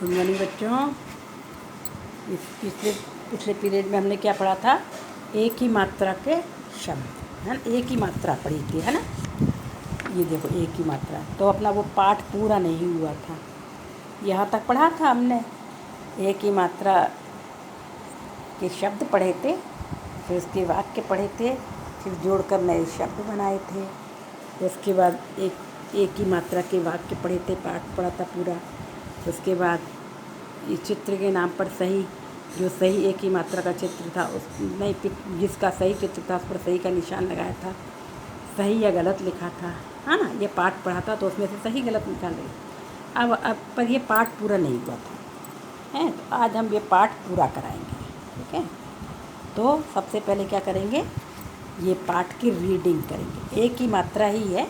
Good morning बच्चों। इस पिछले पीरियड में हमने क्या पढ़ा था? एक ही मात्रा के शब्द, है ना? एक ही मात्रा पढ़ी थी, है ना? ये देखो एक ही मात्रा। तो अपना वो पाठ पूरा नहीं हुआ था, यहाँ तक पढ़ा था हमने। एक ही मात्रा के शब्द पढ़े थे, फिर उसके वाक्य पढ़े थे, फिर जोड़कर नए शब्द बनाए थे। उसके बाद एक ही मात्रा के वाक्य पढ़े थे, पाठ पढ़ा था पूरा। उसके बाद इस चित्र के नाम पर जो सही एक ही मात्रा का चित्र था, उस नहीं जिसका सही चित्र था उस पर सही का निशान लगाया था, सही या गलत लिखा था, है ना? ये पाठ पढ़ा था तो उसमें से सही गलत निकाल रही। अब पर ये पाठ पूरा नहीं हुआ था, हैं? तो आज हम ये पाठ पूरा कराएंगे, ठीक है? तो सबसे पहले क्या करेंगे, ये पाठ की रीडिंग करेंगे। एक ही मात्रा ही है,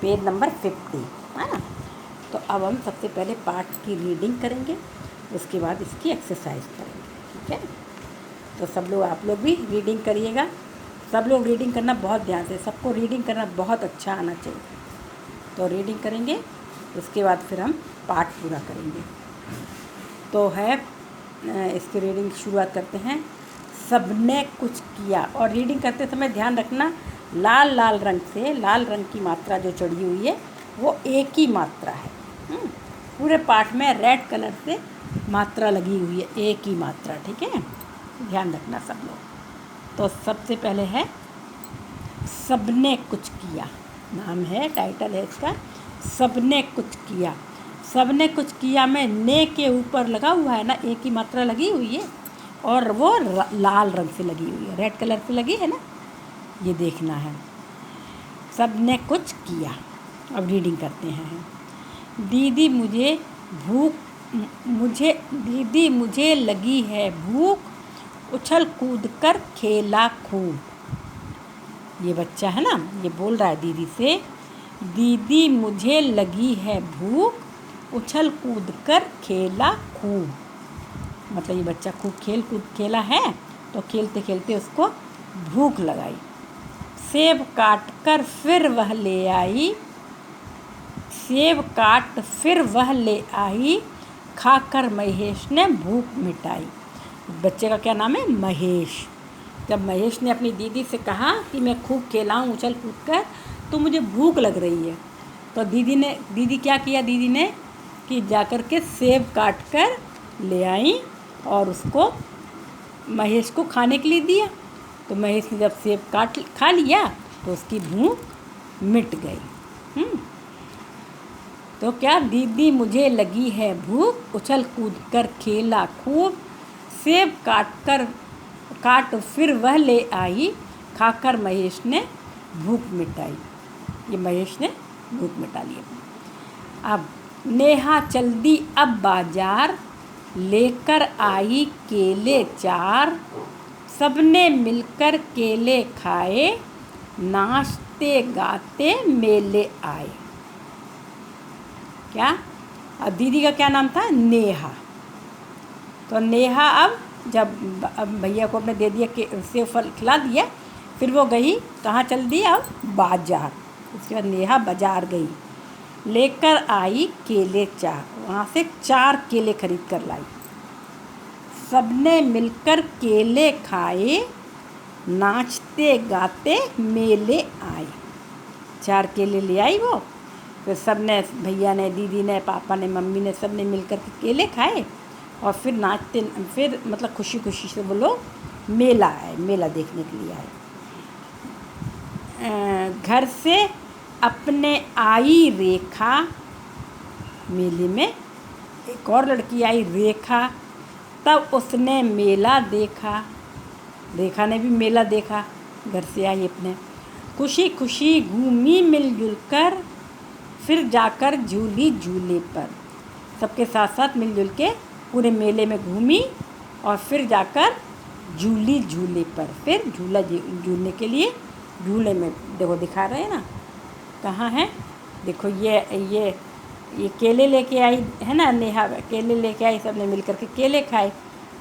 पेज नंबर 50, है ना? तो अब हम सबसे पहले पाठ की रीडिंग करेंगे, उसके बाद इसकी एक्सरसाइज करेंगे, ठीक है? तो सब लोग, आप लोग भी रीडिंग करिएगा। सब लोग रीडिंग करना बहुत ध्यान से, सबको रीडिंग करना बहुत अच्छा आना चाहिए। तो रीडिंग करेंगे, उसके बाद फिर हम पाठ पूरा करेंगे। तो है इसकी रीडिंग शुरुआत करते हैं। सबने कुछ किया। और रीडिंग करते समय ध्यान रखना, लाल रंग की मात्रा जो चढ़ी हुई है वो एक ही मात्रा है। पूरे पाठ में रेड कलर से मात्रा लगी हुई है, एक ही मात्रा, ठीक है? ध्यान रखना सब लोग। तो सबसे पहले है सबने कुछ किया, नाम है, टाइटल है इसका, सबने कुछ किया। सबने कुछ किया में ने के ऊपर लगा हुआ है ना, एक ही मात्रा लगी हुई है और वो लाल रंग से लगी हुई है, रेड कलर से लगी है ना, ये देखना है। सबने कुछ किया। अब रीडिंग करते हैं। दीदी मुझे लगी है भूख, उछल कूद कर खेला खूब। ये बच्चा है ना, ये बोल रहा है दीदी से, दीदी मुझे लगी है भूख, उछल कूद कर खेला खूब। मतलब ये बच्चा खूब खेल कूद खेला है, तो खेलते खेलते उसको भूख लगाई। सेब काट फिर वह ले आई, खाकर महेश ने भूख मिटाई। बच्चे का क्या नाम है? महेश। जब महेश ने अपनी दीदी से कहा कि मैं खूब खेला हूँ उछल कूद कर, तो मुझे भूख लग रही है, तो दीदी क्या किया, दीदी ने कि जाकर के सेब काट कर ले आई और उसको महेश को खाने के लिए दिया। तो महेश ने जब सेब खा लिया तो उसकी भूख मिट गई। तो क्या, दीदी मुझे लगी है भूख, उछल कूद कर खेला खूब, सेब काट फिर वह ले आई, खाकर महेश ने भूख मिटाई। ये महेश ने भूख मिटा ली। अब नेहा चल दी अब बाजार, लेकर आई केले 4, सबने मिलकर केले खाए, नाचते गाते मेले आए। क्या? अब दीदी का क्या नाम था? नेहा। तो नेहा अब भैया को अपने दे दिया कि सेब फल खिला दिया, फिर वो गई कहाँ चल दी? अब बाजार। उसके बाद नेहा बाजार गई, लेकर आई केले 4, वहाँ से 4 केले खरीद कर लाई। सबने मिलकर केले खाए, नाचते गाते मेले आए। 4 केले ले आई वो, फिर सबने, भैया ने, दीदी ने, पापा ने, मम्मी ने, सबने मिलकर के केले खाए और फिर मतलब खुशी खुशी से वो लोग मेला देखने के लिए आए। घर से अपने आई रेखा, मेले में एक और लड़की आई रेखा, तब उसने मेला देखा। रेखा ने भी मेला देखा, घर से आई अपने। खुशी खुशी घूमी मिलजुल कर, फिर जाकर झूली झूले पर। सबके साथ साथ मिलजुल के पूरे मेले में घूमी और फिर जाकर झूली झूले पर, फिर झूला झूलने के लिए झूले में, देखो दिखा रहे हैं ना, कहाँ है? देखो ये केले लेके आई है ना, नेहा केले लेके आई, सबने मिलकर के केले खाए।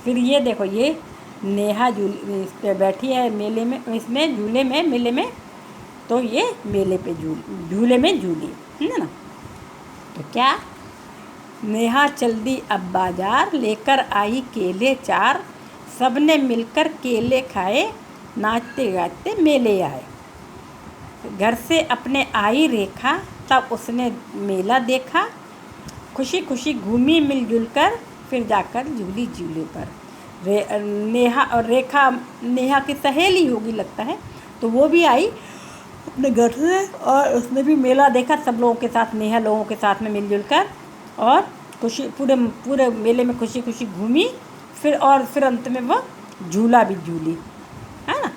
फिर ये देखो, ये नेहा इस पे बैठी है मेले में, इसमें झूले में, मेले में, तो ये मेले पे झूले में झूली, है ना? तो क्या नेहा चल दी अब बाजार, लेकर आई केले 4, सबने मिलकर केले खाए, नाचते गाते मेले आए। घर से अपने आई रेखा, तब उसने मेला देखा, खुशी खुशी घूमी मिलजुल कर, फिर जाकर झूली झूले पर। नेहा और रेखा नेहा की सहेली होगी लगता है, तो वो भी आई अपने घर से और उसने भी मेला देखा सब लोगों के साथ, नेहा लोगों के साथ में मिलजुल कर, और खुशी पूरे पूरे मेले में खुशी खुशी घूमी, फिर अंत में वह झूला भी झूली, है ना,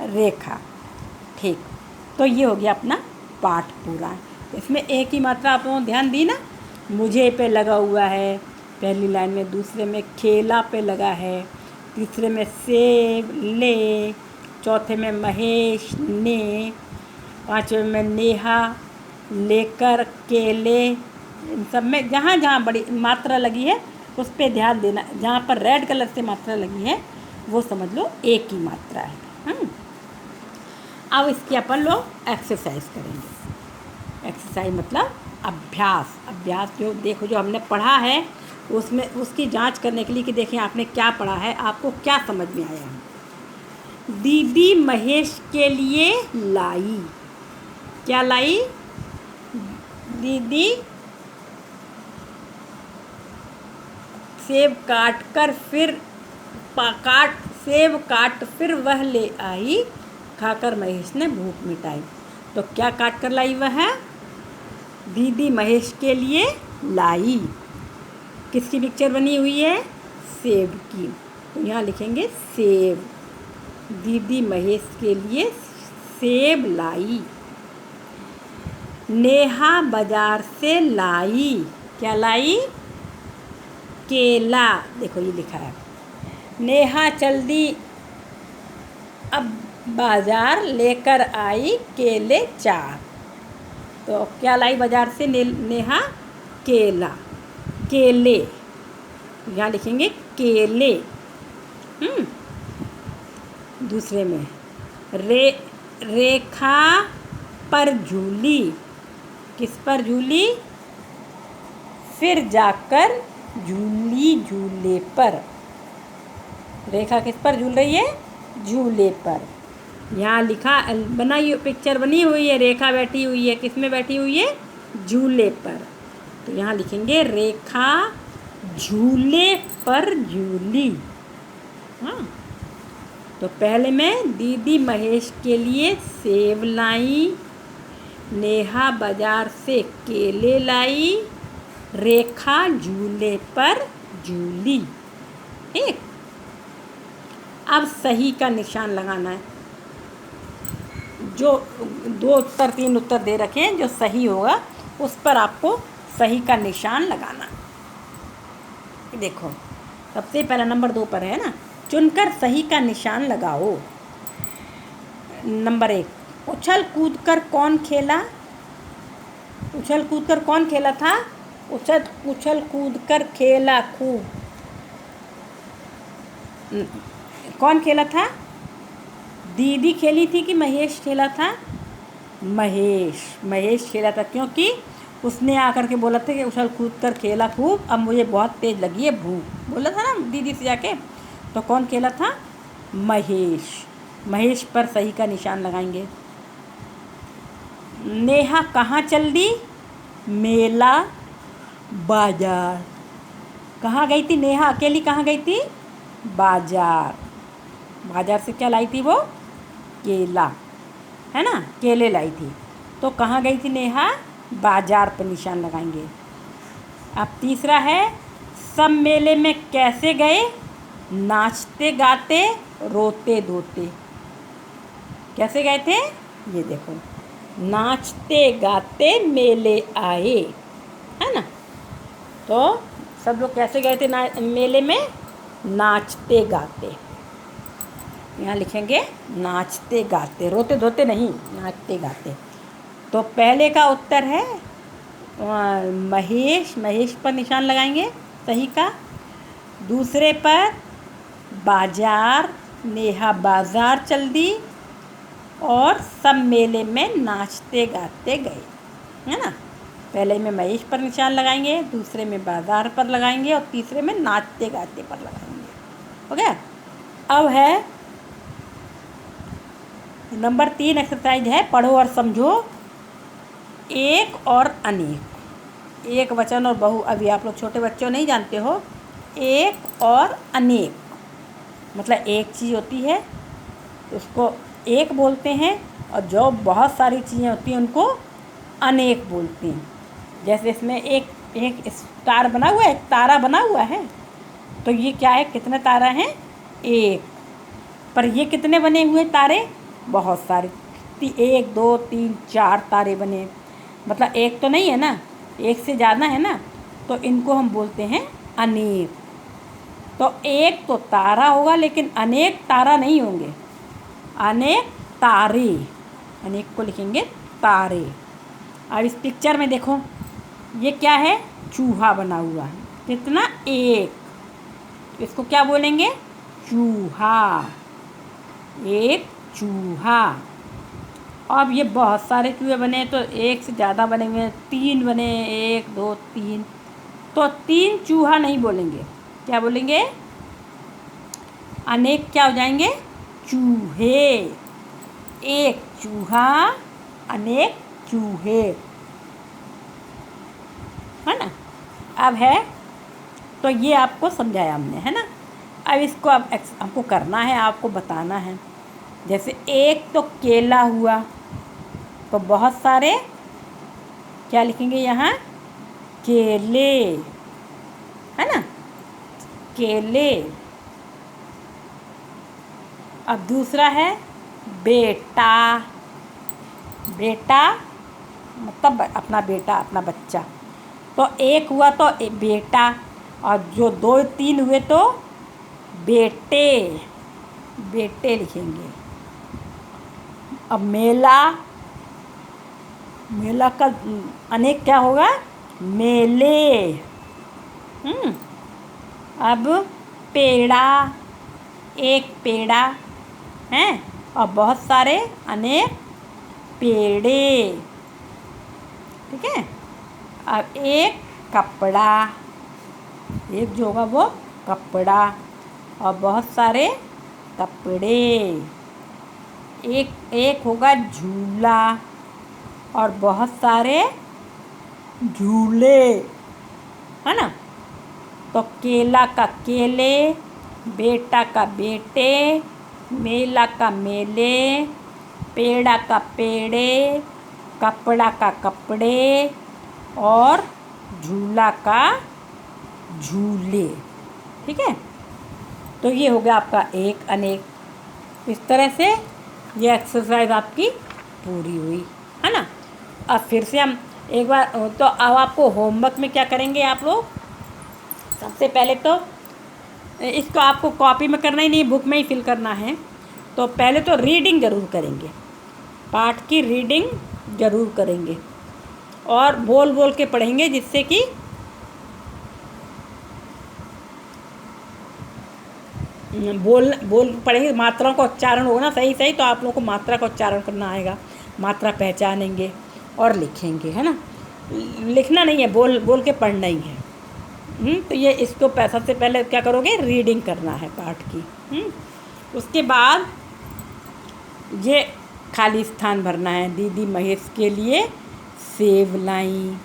रेखा। ठीक, तो ये हो गया अपना पाठ पूरा। इसमें एक ही मात्रा आप लोगों ने ध्यान दी ना, मुझे पे लगा हुआ है पहली लाइन में, दूसरे में खेला पे लगा है, तीसरे में सेब ले, चौथे में महेश ने, पाँचवें में नेहा लेकर केले। इन सब में जहाँ जहाँ बड़ी मात्रा लगी है उस पर ध्यान देना, जहाँ पर रेड कलर से मात्रा लगी है वो समझ लो एक ही मात्रा है। अब इसकी अपन लोग एक्सरसाइज करेंगे। एक्सरसाइज मतलब अभ्यास। अभ्यास जो देखो जो हमने पढ़ा है उसमें उसकी जांच करने के लिए कि देखें आपने क्या पढ़ा है, आपको क्या समझ में आया है। दीदी महेश के लिए लाई, क्या लाई? दीदी सेब काट फिर वह ले आई, खाकर महेश ने भूख मिटाई। तो क्या काट कर लाई वह है? दीदी महेश के लिए लाई। किसकी पिक्चर बनी हुई है? सेब की। तो यहाँ लिखेंगे सेब। दीदी महेश के लिए सेब लाई। नेहा बाजार से लाई, क्या लाई? केला। देखो ये लिखा है, नेहा चल दी अब बाजार, लेकर आई केले 4। तो क्या लाई बाजार से नेहा? केला, केले। यहाँ लिखेंगे केले। दूसरे में रेखा पर झूली, किस पर झूली? फिर जाकर झूली झूले पर। रेखा किस पर झूल रही है? झूले पर। यहाँ लिखा बनाई पिक्चर बनी हुई है, रेखा बैठी हुई है, किस में बैठी हुई है? झूले पर। तो यहाँ लिखेंगे रेखा झूले पर झूली। हाँ, तो पहले में दीदी महेश के लिए सेब लाई, नेहा बाजार से केले लाई, रेखा झूले पर झूली। ठीक, अब सही का निशान लगाना है। जो 2 उत्तर 3 उत्तर दे रखे हैं, जो सही होगा उस पर आपको सही का निशान लगाना। देखो सबसे पहला नंबर 2 पर है ना, चुनकर सही का निशान लगाओ। नंबर 1, उछल कूद कर कौन खेला? उछल कूद कर कौन खेला था? उछल कूद कर खेला खूब। कौन खेला था? दीदी खेली थी कि महेश खेला था? महेश खेला था, क्योंकि उसने आकर के बोला था कि उछल कूद कर खेला खूब, अब मुझे बहुत तेज़ लगी है भूख, बोला था ना दीदी से जाके। तो कौन खेला था? महेश पर सही का निशान लगाएंगे। नेहा कहाँ चल दी? मेला बाजार। कहाँ गई थी नेहा? अकेली कहाँ गई थी? बाजार। बाजार से क्या लाई थी वो? केला, है ना, केले लाई थी। तो कहाँ गई थी नेहा? बाजार पर निशान लगाएंगे। अब तीसरा है, सब मेले में कैसे गए? नाचते गाते रोते धोते। कैसे गए थे? ये देखो, नाचते गाते मेले आए, है ना। तो सब लोग कैसे गए थे मेले में? नाचते गाते। यहाँ लिखेंगे नाचते गाते, रोते धोते नहीं, नाचते गाते। तो पहले का उत्तर है महेश पर निशान लगाएंगे सही का। दूसरे पर बाजार, नेहा बाजार चल दी, और सब मेले में नाचते गाते गए, है ना। पहले में महेश पर निशान लगाएंगे, दूसरे में बाजार पर लगाएंगे और तीसरे में नाचते गाते पर लगाएंगे। हो गया। अब है नंबर 3 एक्सरसाइज है, पढ़ो और समझो एक और अनेक। एक वचन और बहु, अभी आप लोग छोटे बच्चों नहीं जानते हो। एक और अनेक मतलब एक चीज़ होती है उसको एक बोलते हैं, और जो बहुत सारी चीज़ें होती हैं उनको अनेक बोलते हैं। जैसे इसमें एक स्टार बना हुआ है, एक तारा बना हुआ है, तो ये क्या है, कितने तारा हैं, एक। पर ये कितने बने हुए तारे, बहुत सारे, 1 2 3 4 तारे बने, मतलब एक तो नहीं है ना, एक से ज़्यादा है ना, तो इनको हम बोलते हैं अनेक। तो एक तो तारा होगा लेकिन अनेक तारा नहीं होंगे, अनेक तारे, अनेक को लिखेंगे तारे। अब इस पिक्चर में देखो, ये क्या है, चूहा बना हुआ है, कितना, एक। इसको क्या बोलेंगे, चूहा, एक चूहा। अब ये बहुत सारे चूहे बने, तो एक से ज़्यादा बने हुए हैं, 3 बने, 1 2 3, तो 3 चूहा नहीं बोलेंगे, क्या बोलेंगे, अनेक क्या हो जाएंगे, चूहे। एक चूहा, अनेक चूहे, है ना। अब है, तो ये आपको समझाया हमने, है ना। अब इसको अब हमको करना है, आपको बताना है। जैसे एक तो केला हुआ, तो बहुत सारे क्या लिखेंगे यहाँ, केले, है ना, केले। अब दूसरा है बेटा, बेटा मतलब अपना बेटा, अपना बच्चा। तो एक हुआ तो बेटा, और जो 2 3 हुए तो बेटे, बेटे लिखेंगे। अब मेला, मेला का अनेक क्या होगा, मेले। अब पेड़ा, एक पेड़ा है, और बहुत सारे अनेक पेड़े, ठीक है। अब एक कपड़ा, एक जो होगा वो कपड़ा, और बहुत सारे कपड़े। एक होगा झूला, और बहुत सारे झूले, है ना। तो केला का केले, बेटा का बेटे, मेला का मेले, पेड़ा का पेड़े, कपड़ा का कपड़े, और झूला का झूले, ठीक है। तो ये हो गया आपका एक अनेक। इस तरह से ये एक्सरसाइज आपकी पूरी हुई, है ना। अब फिर से हम एक बार, तो अब आपको होमवर्क में क्या करेंगे आप लोग, सबसे पहले तो इसको आपको कॉपी में करना ही नहीं, बुक में ही फिल करना है। तो पहले तो रीडिंग ज़रूर करेंगे, पाठ की रीडिंग ज़रूर करेंगे, और बोल बोल के पढ़ेंगे, जिससे कि बोल पढ़ेंगे, मात्राओं का उच्चारण होगा ना सही सही, तो आप लोगों को मात्रा का उच्चारण करना आएगा, मात्रा पहचानेंगे और लिखेंगे, है ना। लिखना नहीं है, बोल बोल के पढ़ना ही है। तो ये इसको सबसे पहले क्या करोगे, रीडिंग करना है पाठ की। उसके बाद ये खाली स्थान भरना है। दीदी महेश के लिए सेब लाई,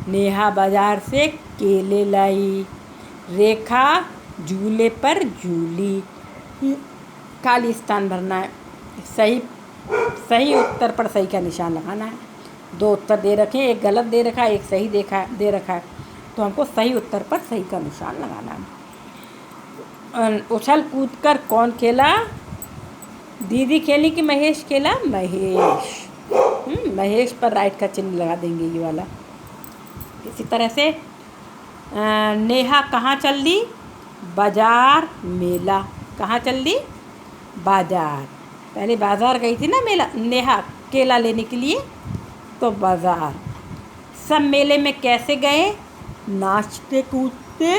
नेहा बाजार से केले लाई, रेखा झूले पर झूली। खाली स्थान भरना है, सही उत्तर पर सही का निशान लगाना है। 2 उत्तर दे रखे हैं, एक गलत दे रखा है, एक सही दे रखा है, तो हमको सही उत्तर पर सही का निशान लगाना है। उछल कूद कर कौन खेला, दीदी खेली कि महेश खेला, महेश। महेश पर राइट का चिन्ह लगा देंगे, ये वाला। इसी तरह से नेहा कहाँ चल दी, बाजार मेला। कहाँ चल दी, बाजार। पहले बाजार गई थी ना नेहा केला लेने के लिए, तो बाजार। सब मेले में कैसे गए, नाचते कूदते,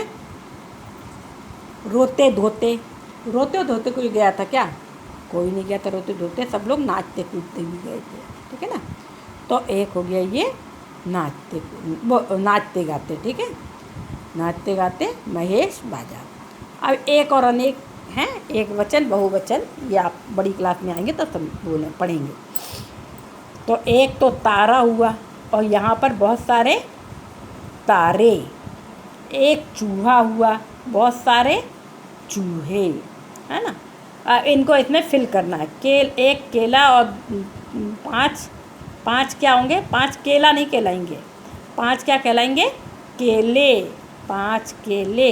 रोते धोते। रोते धोते कोई गया था क्या, कोई नहीं गया था रोते धोते, सब लोग नाचते कूदते भी गए थे, ठीक है ना। तो एक हो गया ये नाचते नाचते गाते, ठीक है, नाचते गाते महेश बाजार। अब एक और अनेक हैं, एक वचन बहुवचन, ये आप बड़ी क्लास में आएंगे तो सब बोले पढ़ेंगे। तो एक तो तारा हुआ और यहाँ पर बहुत सारे तारे। एक चूहा हुआ, बहुत सारे चूहे, है ना। अब इनको इसमें फिल करना है। एक केला और पाँच क्या होंगे, 5 केला नहीं कहलाएंगे, 5 क्या कहलाएंगे, केले, 5 केले।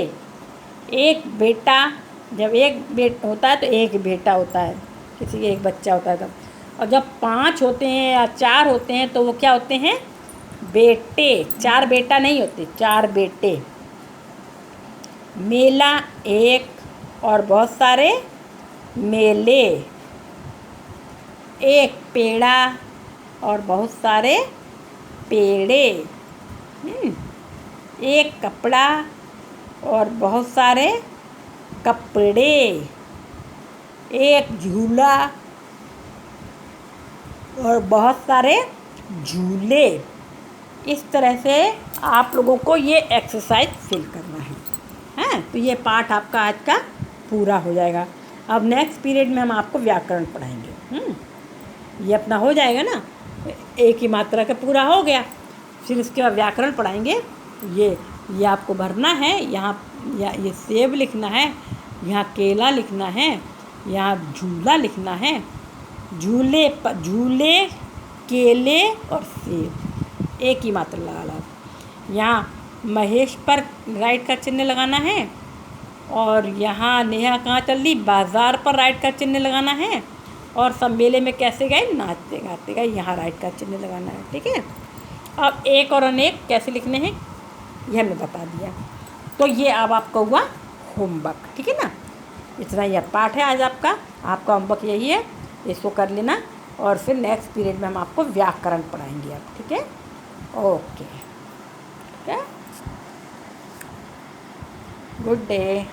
एक बेटा, जब एक होता है तो एक बेटा होता है, किसी के एक बच्चा होता है तब। और जब 5 होते हैं या 4 होते हैं तो वो क्या होते हैं, बेटे। 4 बेटा नहीं होते, 4 बेटे। मेला एक और बहुत सारे मेले। एक पेड़ा और बहुत सारे पेड़े। एक कपड़ा और बहुत सारे कपड़े। एक झूला और बहुत सारे झूले। इस तरह से आप लोगों को ये एक्सरसाइज फिल करना है, हैं। तो ये पाठ आपका आज का पूरा हो जाएगा। अब नेक्स्ट पीरियड में हम आपको व्याकरण पढ़ाएंगे। ये अपना हो जाएगा ना, एक ही मात्रा का पूरा हो गया, फिर उसके बाद व्याकरण पढ़ाएंगे। ये आपको भरना है, यहाँ ये सेब लिखना है, यहाँ केला लिखना है, यहाँ झूला लिखना है, झूले केले और सेब, एक ही मात्रा लगाना। यहाँ महेश पर राइट का चिन्ह लगाना है, और यहाँ नेहा कहाँ चल रही, बाज़ार पर राइट का चिन्ह लगाना है, और सब मेले में कैसे गए, नाचते गाते गए, यहाँ राइट का चिन्ह लगाना है, ठीक है। अब एक और अनेक कैसे लिखने हैं ये हमने बता दिया। तो ये अब आपका हुआ होमवर्क, ठीक है ना। इतना यह पाठ है आज आपका होमवर्क यही है, इसको कर लेना। और फिर नेक्स्ट पीरियड में हम आपको व्याकरण पढ़ाएंगे अब, ठीक है। Okay, good day.